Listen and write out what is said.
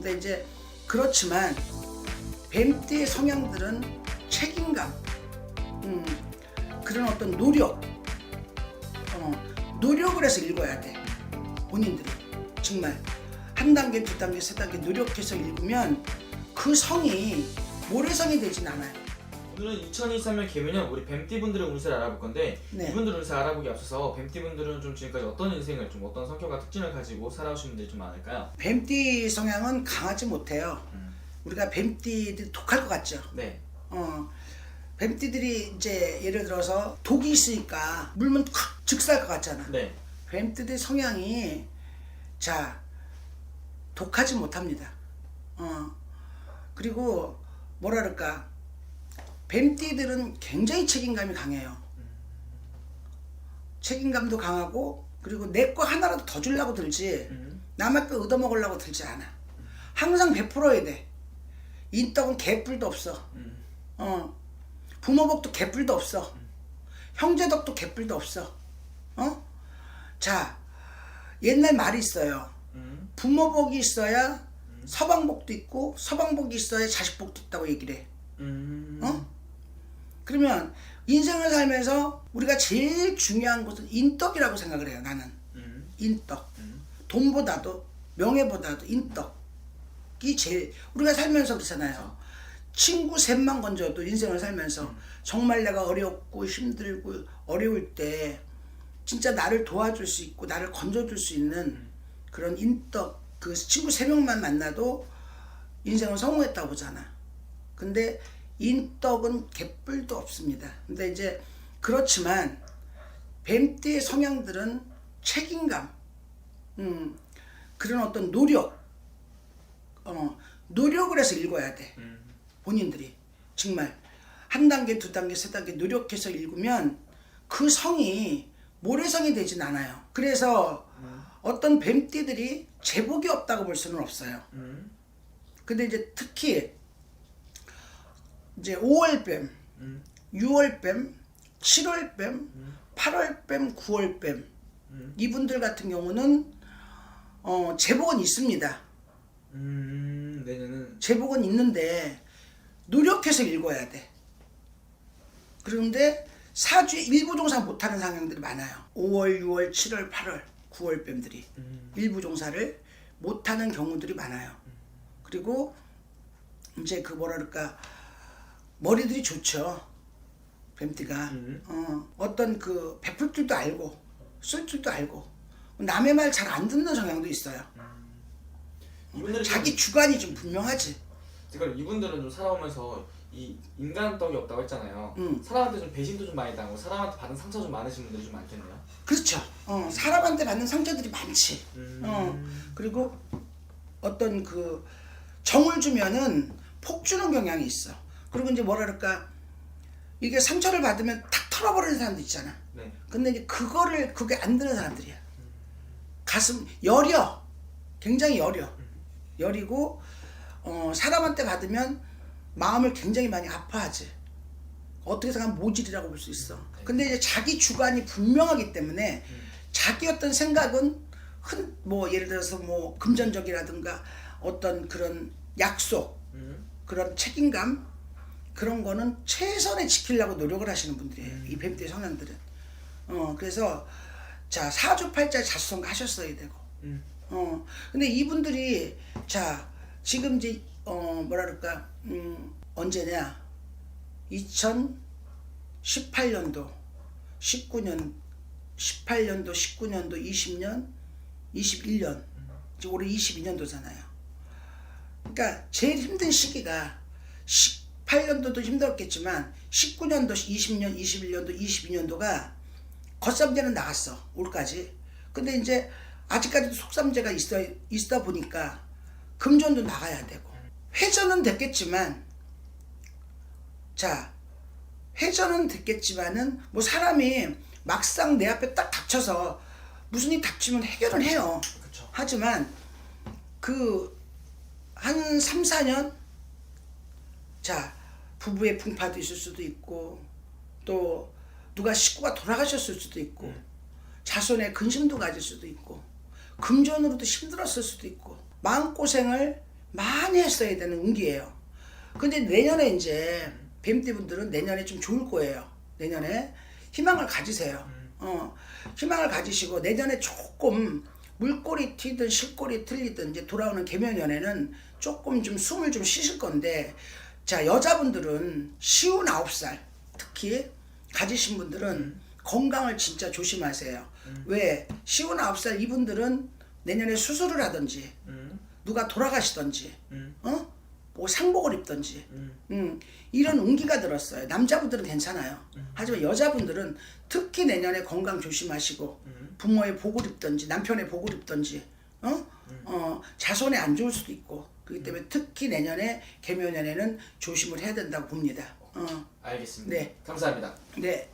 근데 이제 그렇지만 뱀띠의 성향들은 책임감, 그런 어떤 노력을 해서 읽어야 돼. 본인들이 정말 한 단계, 두 단계, 세 단계 노력해서 읽으면 그 성이 모래성이 되진 않아요. 오늘은 2023년 개묘년 우리 뱀띠분들의 운세를 알아볼 건데 네. 이분들 운세 알아보기 앞서서 뱀띠분들은 좀 지금까지 어떤 인생을 좀 어떤 성격과 특징을 가지고 살아오신 분들이 좀 많을까요? 뱀띠 성향은 강하지 못해요. 우리가 뱀띠들이 독할 것 같죠. 네. 뱀띠들이 이제 예를 들어서 독이 있으니까 물면 확 즉사할 것 같잖아. 네. 뱀띠들 성향이 자 독하지 못합니다. 그리고 뭐라 그럴까, 뱀띠들은 굉장히 책임감이 강해요. 책임감도 강하고, 그리고 내 거 하나라도 더 주려고 들지 남의 거 얻어먹으려고 들지 않아. 항상 베풀어야 돼. 인떡은 개뿔도 없어. 부모 복도 개뿔도 없어. 형제 덕도 개뿔도 없어. 자, 옛날 말이 있어요. 부모 복이 있어야 서방복도 있고, 서방복이 있어야 자식복도 있다고 얘기를 해. 그러면 인생을 살면서 우리가 제일 중요한 것은 인덕이라고 생각을 해요. 나는 인덕. 돈보다도 명예보다도 인덕이 제일, 우리가 살면서 그렇잖아요. 친구 셋만 건져도 인생을 살면서 정말 내가 어렵고 힘들고 어려울 때 진짜 나를 도와줄 수 있고 나를 건져줄 수 있는 그런 인덕, 그 친구 3명만 만나도 인생을 성공했다고 보잖아. 근데 인덕은 개뿔도 없습니다. 근데 이제 그렇지만 뱀띠의 성향들은 책임감, 그런 어떤 노력을 해서 읽어야 돼. 본인들이 정말 한 단계, 두 단계, 세 단계 노력해서 읽으면 그 성이 모래성이 되진 않아요. 그래서 어떤 뱀띠들이 제복이 없다고 볼 수는 없어요. 근데 이제 특히 이제 5월뱀, 6월뱀, 7월뱀, 8월뱀, 9월뱀 이분들 같은 경우는 제복은 있습니다. 내년은 제복은 있는데 노력해서 읽어야 돼. 그런데 사주에 일부종사 못하는 상황들이 많아요. 5월, 6월, 7월, 8월, 9월 뱀들이 일부종사를 못하는 경우들이 많아요. 그리고 이제 그 뭐라 그럴까, 머리들이 좋죠. 뱀띠가 어떤 그 베풀 줄도 알고 쓸 줄도 알고 남의 말 잘 안 듣는 성향도 있어요. 이분들은 자기 주관이 좀 분명하지. 그럼 이분들은 좀 살아오면서 이 인간덕이 없다고 했잖아요. 사람한테 좀 배신도 좀 많이 당하고 사람한테 받은 상처 좀 많으신 분들이 좀 많겠네요. 그렇죠. 사람한테 받는 상처들이 많지. 그리고 어떤 그 정을 주면은 폭 주는 경향이 있어. 그리고 이제 뭐라 그럴까, 이게 상처를 받으면 탁 털어버리는 사람도 있잖아. 네. 근데 이제 그게 안 되는 사람들이야. 가슴 여려, 굉장히 여리고 사람한테 받으면 마음을 굉장히 많이 아파하지. 어떻게 생각하면 모질이라고 볼 수 있어. 근데 이제 자기 주관이 분명하기 때문에 자기 어떤 생각은 뭐 예를 들어서 뭐 금전적이라든가 어떤 그런 약속, 그런 책임감, 그런 거는 최선에 지키려고 노력을 하시는 분들이에요. 이 뱀띠의 성향들은. 그래서 자, 사주팔자 자수성가 하셨어야 되고. 근데 이분들이 자, 지금 이제 뭐라 그럴까, 언제냐, 2018년도 19년 18년도 19년도 20년 21년 이제 올해 22년도잖아요. 그러니까 제일 힘든 시기가 18년도도 힘들었겠지만 19년도 20년 21년도 22년도가 겉삼재는 나갔어 올까지. 근데 이제 아직까지도 속삼재가 있다 보니까 금전도 나가야 되고 회전은 됐겠지만, 자, 회전은 됐겠지만은 뭐 사람이 막상 내 앞에 딱 닥쳐서 무슨 일 닥치면 해결은 해요. 그쵸. 하지만 그 한 3, 4년 자, 부부의 풍파도 있을 수도 있고 또 누가 식구가 돌아가셨을 수도 있고 자손의 근심도 가질 수도 있고 금전으로도 힘들었을 수도 있고 마음고생을 많이 했어야 되는 운기예요. 근데 내년에 이제 뱀띠분들은 내년에 좀 좋을 거예요. 내년에 희망을 가지세요. 희망을 가지시고 내년에 조금 물꼬리 튀든 실꼬리 틀리든 이제 돌아오는 개묘년에는 조금 좀 숨을 좀 쉬실 건데, 자, 여자분들은 59살 특히 가지신 분들은 건강을 진짜 조심하세요. 왜? 59살 이분들은 내년에 수술을 하든지 누가 돌아가시든지 뭐 상복을 입든지 이런 운기가 들었어요. 남자분들은 괜찮아요. 하지만 여자분들은 특히 내년에 건강 조심하시고 부모의 복을 입든지 남편의 복을 입든지 자손에 안 좋을 수도 있고, 그렇기 때문에 특히 내년에 개묘년에는 조심을 해야 된다고 봅니다. 알겠습니다. 네. 감사합니다. 네.